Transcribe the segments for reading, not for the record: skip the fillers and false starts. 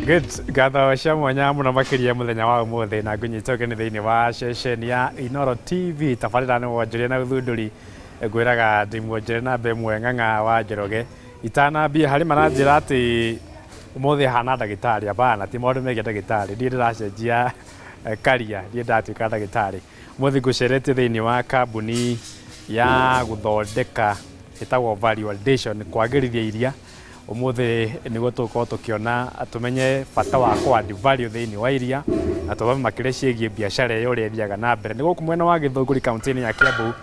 Good. Gatha cia mwanya muno makiria muthenya wa umuthi na ngunyitoke ni thiini wa session ya Inoro TV tabarira ni wonjire na uthunduri ngwiraga ndi mwonjire na mbe mweng'ang'a wa Njoroge itanambia hari maranjira ati umuthi hana ndagitari abana ti maundu megie ndagitari ndi ndiracenjia karia ndi ndatuika ndagitari umuthi ngucerete thiini wa kambuni ya guthondeka itagwo value addition kwagĩrithia iria umuthi niguo tukorwo tukiona tumenye bata wa add value thiini wa iria na tuthome makĩria ciĩgiĩ biacara ĩyo ũrĩa ĩthiaga na mbere nĩ gũkũ mwena wa Gĩthũngũri kaunti-inĩ ya Kiambu.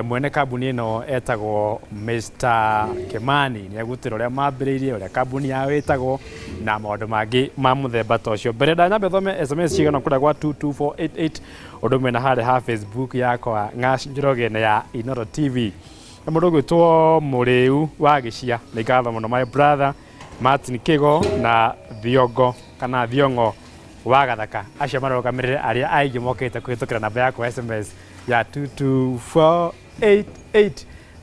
Mwene kambuni ĩno etagwo Mr. Kimani nĩ agutĩra ũrĩa mambĩrĩirie ũrĩa kambuni yao ĩtagwo na maũndũ mangĩ ma mũthemba ta ũcio. Mbere ndanyambe thome SMS cigana kũrĩa gwa 22488 ũndũ ũmwe na harĩa ha Facebook yakwa Njoroge ya Inoro TV. Mũndũ gwĩtwo Mũrĩu wa Gĩcia nĩ ngatho mũno my brother Martin Kigo na Thiongo kana Thiongo wa Gathaka acio marũgamĩrĩre arĩa aingĩ mokĩte kũhĩtũkĩra namba yakwa SMS ya 22488.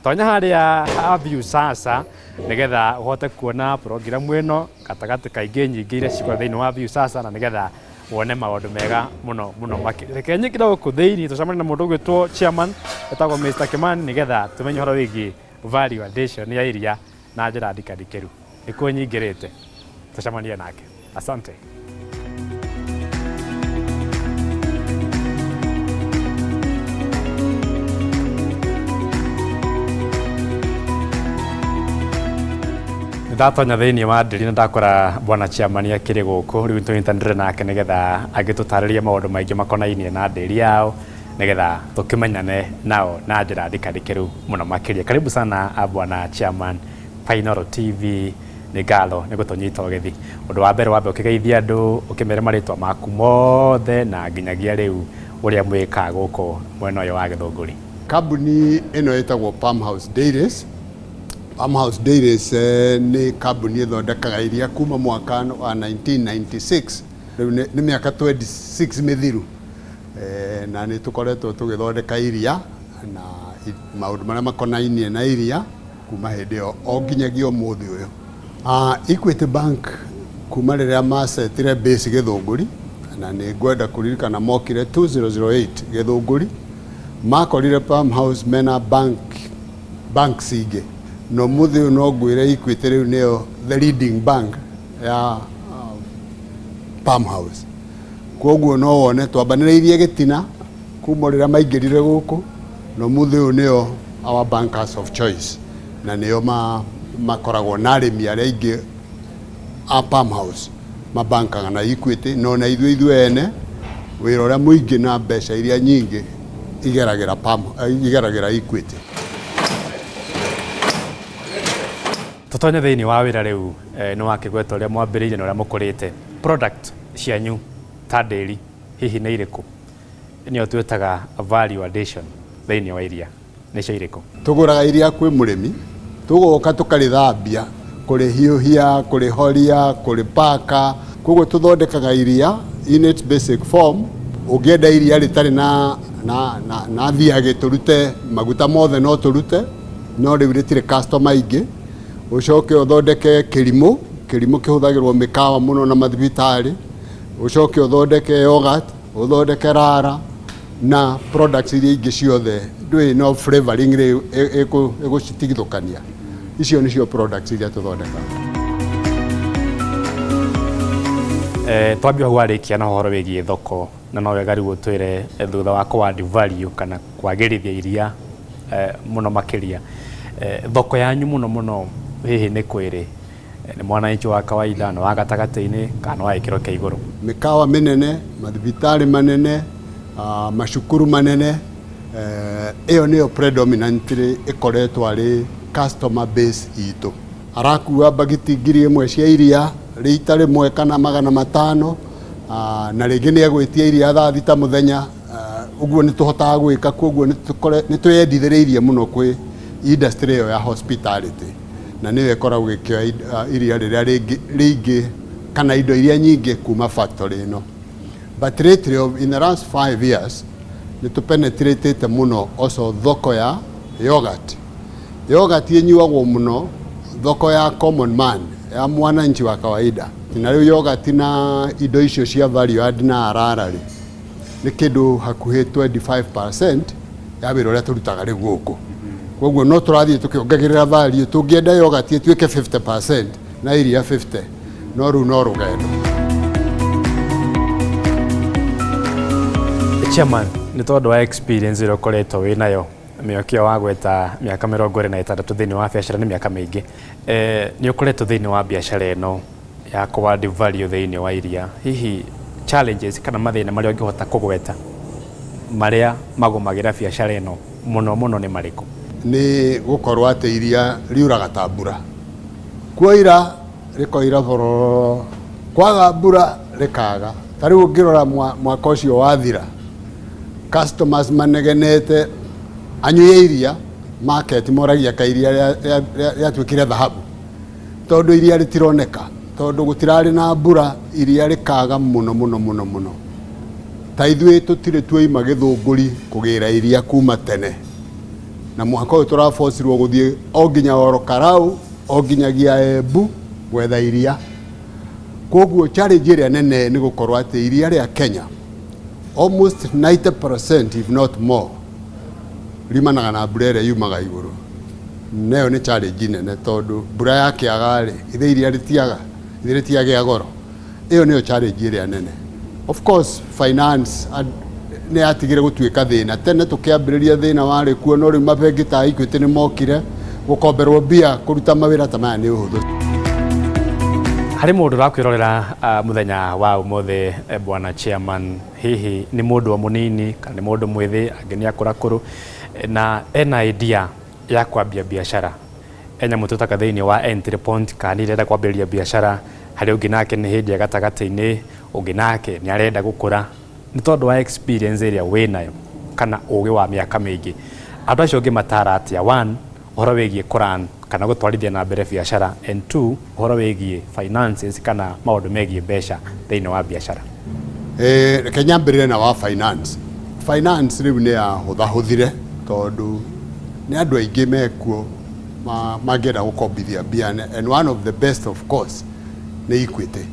Tonya harĩa ha view sasa nĩgetha ũhote kuona program ĩno gatagatĩ kaingĩ nyingĩ iria cikoragwo thĩinĩ wa view sasa na nĩgetha wone maũndũ mega mũno makĩria. Reke nyingĩre gũkũ thĩinĩ tũcemanie na mũndũ gwĩtwo chairman etagwo Mr. Kimani nĩgetha tumenye ũhoro wĩgiĩ value addition ya iria na njĩra ndikandikĩru. Nĩkuo nyingĩrĩte tũcemanie nake. Asante. Ndatonya thiini wa ndiri na ndakora bwana chairman akiri guku riu tunyitandire nake nigetha agitutarĩria maũndũ maingĩ makonainie na ndiri yao nigetha tukimenyane nao na njĩra ndikandikĩru mũno makĩria. Karibu sana bwana chairman Inoro TV nĩ ngatho nĩ gũtũnyita ũgethi. Ũndũ wa mbere wambe ũkĩgeithia andũ ũkĩmere marĩtwa maku mothe na nginyagia rĩu ũrĩa mwĩkaga gũkũ mwena ũyũ wa Gĩthũngũri. Kambuni ĩno ĩtagwo Farmhouse Dairies. Farmhouse Dairies ni kambuni ĩthondekaga iria kuma mwaka wa 1996 rĩu nĩ mĩaka 26 mĩthiru na nĩ tũkoretwo tũgĩthondeka iria na maũndũ marĩa makonainie na iria kuma hĩndĩ ĩyo o nginyagia ũmũthĩ ũyũ. Equity Bank kuma rĩrĩa macetire base Gĩthũngũri na nĩ ngwenda kũririkana mokire 2008 Gĩthũngũri makorire Farmhouse mena banks ingĩ no muthi no ngwire Equity riu nio the leading bank ya Farmhouse. Koguo no wone twambanĩrĩirie gĩtina kuma rĩrĩa maingĩrire gũkũ no muthi nio our bankers of choice na nio makoragwo na arĩmi arĩa aingĩ a Farmhouse mabankaga na Equity no na ithuĩ ene wĩra ũrĩa mũingĩ na mbeca iria nyingĩ igeragĩra Equity. Tutonye thiini wa wira riu ni wakigweta uria mwambiriire na uria mukurite product cianyu ta dairy hihi ni iriku nio twetaga value addition thiini wa iria nicio iriku? Tuguraga iria kwi murimi tugoka tukarithambia kurihiuhia kurihoria kuripaka koguo tuthondekaga iria in its basic form. Ungienda iria ritari na thiage turute maguta mothe no turute no riu ritire customer ingi ucoke uthondeke kĩrimũ kĩhũthagĩrwo mĩkawa mũno na mathibitarĩ, ucoke uthondeke yogurt, uthondeke rara na products iria ingĩ ciothe ndwĩ no flavoring rĩu ĩgũcitigithũkania. Icio nĩcio products iria tũthondekaga. Twambia warĩkia na ũhoro wĩgiĩ thoko na no wega rĩu ũtwĩre thutha wa add value kana kwagĩrithia iria mũno makĩria thoko yanyu mũno hihi nĩ kwĩrĩ nĩ mwananchi wa kawaida na wa gatagatĩ-inĩ kana wa gĩkĩro kĩa igũrũ? Mĩkawa mĩnene, mathibitarĩ manene, macukuru manene, ĩyo nĩyo predominantly ĩkoretwo arĩ customer base itũ. Arakua bagiti 1,000 cia iria rita rĩmwe kana 500 na rĩngĩ nĩ egwĩtia iria thaa 6 mũthenya. Ũguo nĩ tũhotaga gwĩka, koguo nĩ twĩyendithĩrĩirie mũno kwĩ industry ĩyo ya hospitality na nĩyo ĩkoragwo ĩkĩoya iria rĩrĩa rĩingĩ kana indo iria nyingĩ kuma factory ĩno. But lately in the last 5 years nĩ tũpenetratĩte mũno also thoko ya yogurt. Yogurt ĩnyuagwo mũno thoko ya common man ya mwananchi wa kawaida. Na rĩu yogurt na indo icio cia value add na arara rĩ nĩ kĩndũ hakuhĩ 25% ya wĩra ũrĩa tũrutaga rĩu gũkũ. Koguo no tũrathiĩ tũkĩongagĩrĩra value, tũngĩenda yogurt ĩtuĩke 50% na iria 50%, no rĩu no rũgendo. Chairman, nĩ tondũ wa experience ĩrĩa ũkoretwo wĩ nayo mĩaka wa gweta mĩaka 26 thĩinĩ wa biacara nĩ mĩaka mĩingĩ, nĩ ũkoretwo thĩinĩ wa biacara ĩno ya kũwadi value thĩinĩ wa iria, hihi challenges kana mathĩna marĩa ũngĩhota kũgweta marĩa magũmagĩra biacara ĩno mũno mũno nĩ marĩkũ? Nĩ gũkorwo atĩ iria riuraga ta mbura, kuoira rĩkoira bororo, kwaga mbura rĩkaga. Ta rĩu ũngĩrora mwaka ũcio wathira, customers manegenete anyue iria, market moragia ka iria rĩatuĩkire dhahabu, tondũ iria rĩtironeka, tondũ gũtirarĩ na mbura, iria rĩkaga mũno mũno mũno mũno. Ta ithuĩ tũtirĩ tuoima Gĩthũngũri kũgĩra iria kuma tene, na mwaka ũyũ tũraforcirwo gũthiĩ o nginya Orokarau, o nginyagia Embu gwetha iria. Koguo challenge ĩrĩa nene nĩ gũkorwo atĩ iria rĩa Kenya almost 90% if not more rimanaga na mbura ĩrĩa yumaga igũrũ. Nayo nĩ challenge nene, tondũ mbura yakĩaga rĩ ithe iria rĩtiagĩa goro. Ĩyo nĩyo challenge ĩrĩa nene. Of course finance nĩ yatigire gũtuĩka thĩna. Tene tũkĩambĩrĩria thĩna warĩ kuo, no rĩu mabengi ta Equity nĩ mokire gũkomberwo mbia kũruta mawĩra ta maya nĩ ũhũthũ. Harĩ mũndũ ũrakwĩrorera mũthenya wa ũmũthĩ, bwana chairman, hihi nĩ mũndũ o mũnini kana nĩ mũndũ mwĩthĩ, angĩ nĩ akũrakũrũ, na ena idea ya kwambia biacara, nyamũ tũtaka thĩinĩ wa entry point, kana nĩ arenda kwambĩrĩria biacara, harĩ ũngĩ nake nĩ hĩndĩ ya gatagatĩ-inĩ, ũngĩ nake nĩ arenda gũkũra. Nĩ tondũ wa experience ĩrĩa wĩnayo kana ũgĩ wa mĩaka mĩingĩ, andũ acio ũngĩ matara atĩa? One, ũhoro wĩgiĩ kũran kana gũtwarithia na mbere biacara, and two, ũhoro wĩgiĩ finances kana maũndũ megiĩ mbeca thĩinĩ wa biacara. Reke nyambĩrĩre na wa finance. Finance rĩu nĩ yahũthahũthire, tondũ nĩ andũ aingĩ mekuo mangĩenda gũkombithia mbia, and one of the best of course nĩ Equity.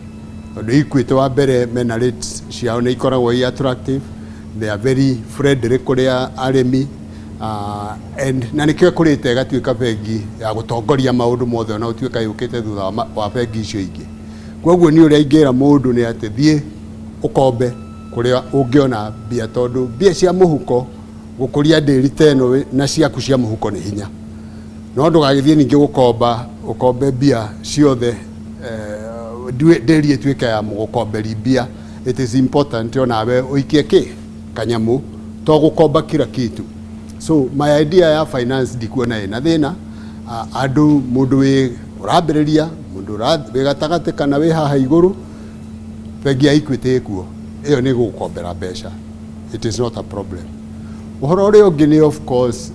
Tondũ Equity wa mbere mena rates ciao nĩ ikoragwo i attractive, they are very friendly kũrĩ arĩmi, and na nĩkĩo ĩkũrĩte ĩgatuĩka bengi ya gũtongoria maũndũ mothe, ona ũtuĩka yũkĩte thutha wa bengi icio ingĩ. Koguo niĩ ũrĩa ingĩra mũndũ nĩ atĩ thiĩ ũkombe kũrĩa ũngĩona mbia, tondũ mbia cia mũhuko gũkũria ndĩri teno na ciaku cia mũhuko nĩ hinya. No ndũgagĩthiĩ ningĩ ũkombe mbia ciothe, ndĩri ĩtuĩke ya mũgũkomberi mbia. It is important onawe ũikie kanyamũ to gũkomba kila kitu. So my idea ya finance ndikuona ĩna thĩna. Andũ mũndũ wĩ ũrambĩrĩria, mũndũ wĩ gatagatĩ kana wĩ haha igũrũ, bengi ya Equity ĩkuo, ĩyo nĩ gũkombera mbeca. It is not a problem. Ũhoro ũrĩa ũngĩ nĩ of course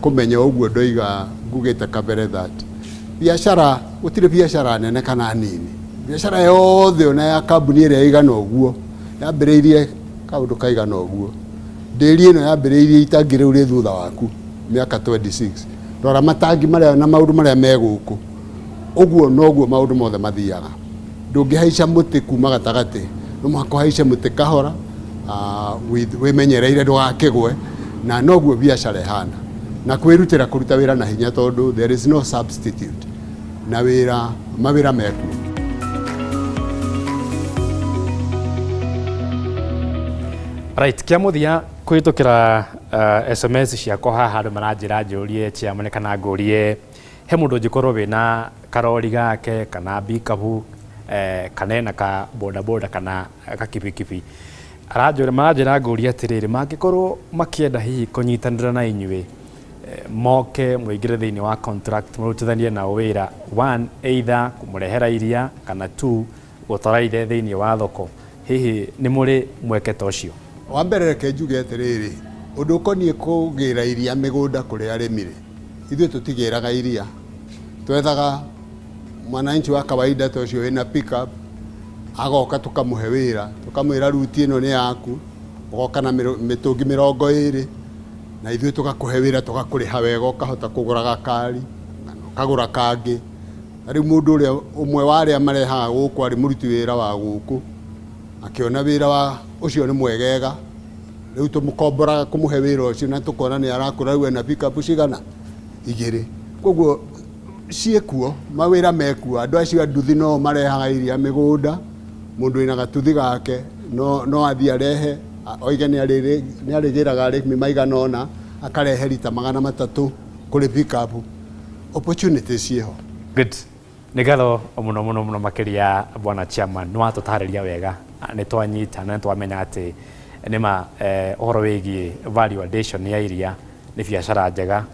kũmenya ũguo ndoiga ngugĩte kabere that biacara, gũtirĩ biacara nene kana nini. Biacara yothe ona ya kambuni ĩrĩa ĩigana ũguo yambĩrĩirie kaũndũ kaigana ũguo. Ndĩri ĩno yambĩrĩirie itangi rĩu rĩ thutha waku mĩaka 26. Rora matangi marĩa na maũndũ marĩa megũkũ. Ũguo noguo maũndũ mothe mathiaga. Ndũngĩhaica mũtĩ kuma gatagatĩ, no mũhaka ũhaice mũtĩ kahora, wĩmenyereire ndũgakĩgwe, na noguo biacara ĩhana. Na kwĩrutĩra kũruta wĩra na hinya, tondũ there is no substitute, na mawĩra mekuo. Right, kia mũthia kũhĩtũkĩra SMS ciakwa haha andũ maranjĩra njũrie chairman kana ngũrie he mũndũ ũngĩkorwo wĩna karori gake kana bikabu kana ena ka bodaboda kana gakibikibi, maranjĩra ngũrie atĩrĩrĩ, mangĩkorwo makĩenda hihi kũnyitanĩra na inyuĩ, moke mũingĩre thĩinĩ wa contract, mũrutithanie na wĩra, one, either kũmũrehera iria, kana two, gũtwara ithe thĩinĩ wa thoko, hihi nĩ mũrĩ mweke ta ũcio? Wa mbere reke njuge atĩrĩrĩ, ũndũ ũkoniĩ kũgĩra iria mĩgũnda kũrĩ arĩmi rĩ, ithuĩ tũtigĩraga iria, twethaga mwananchi wa kawaida ta ũcio wĩna pickup, agoka tũkamũhe wĩra, tũkamwĩra ruti ĩno nĩ yaku, ũgoka na mĩtũngi 20, na ithuĩ tũgakũhe wĩra, tũgakũrĩha wega, ũkahota kũgũra gakari, ũkagũra kangĩ, riu mundu uria umwe wa aria marehaga guku ari muruti wira wa guku akiona wira wa ucio ni mwegega riu tumukomboraga kumuhe wira ucio na tukona ni arakura riu na pick up cigana igiri koguo ciekuo mawira mekuo andu acio anduthi no marehaga iria migunda mundu ina gatuthi gake no athia rehe oige ni arigiraga arimi maigana ona akarehe rita 300 kuri pick up opportunities ciho. Good. Nigatho muno makiria bwana chairman no atutariria wega ni twanyita na twamenya ati nima uhoro wigi value addition ya iria ni biashara njega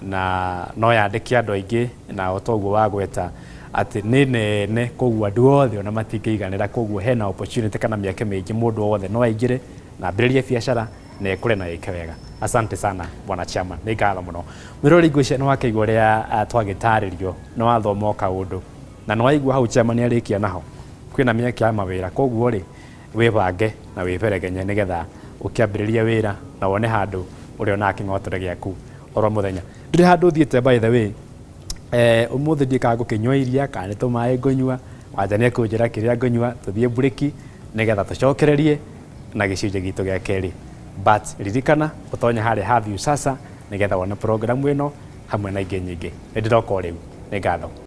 na no yandiki andu aingi na otoguo wa gweta ati ni nene koguo andu othe ona matingĩiganĩra koguo hena opportunity kana mĩeke mĩingĩ mũndũ wothe no aingĩre na ambĩrĩrie biashara na ekũre na ĩke wega. Asante sana bwana chairman, nĩ ngatho mũno. Mwĩrori ngwĩciria nĩ wakĩigua ũrĩa twagĩtarĩrio nĩ wathoma kaũndũ na nĩ waigua hau chairman arĩkia naho kwĩna mĩeke ya mawĩra koguo rĩ wĩbange na wĩberegenye nĩgetha ũkĩambĩrĩria wĩra na wone handũ ũrĩa ona kĩng'otore gĩaku oro mũthenya. Ndĩrĩ handũ ũthiĩte by the way umuthi ndikaga gũkĩnyua iria kana nĩ tũmaĩ ngũnyua wanjania kũnjĩra kĩrĩa ngũnyua tũthiĩ bureki nĩgetha tũcokererie na gĩcunjĩ gitũ gĩa kerĩ. But ririkana ũtonye harĩa have you sasa nĩgetha wone program ĩno hamwe na ingĩ nyingĩ. Nĩ ndĩroka o rĩu. Nĩ ngatho.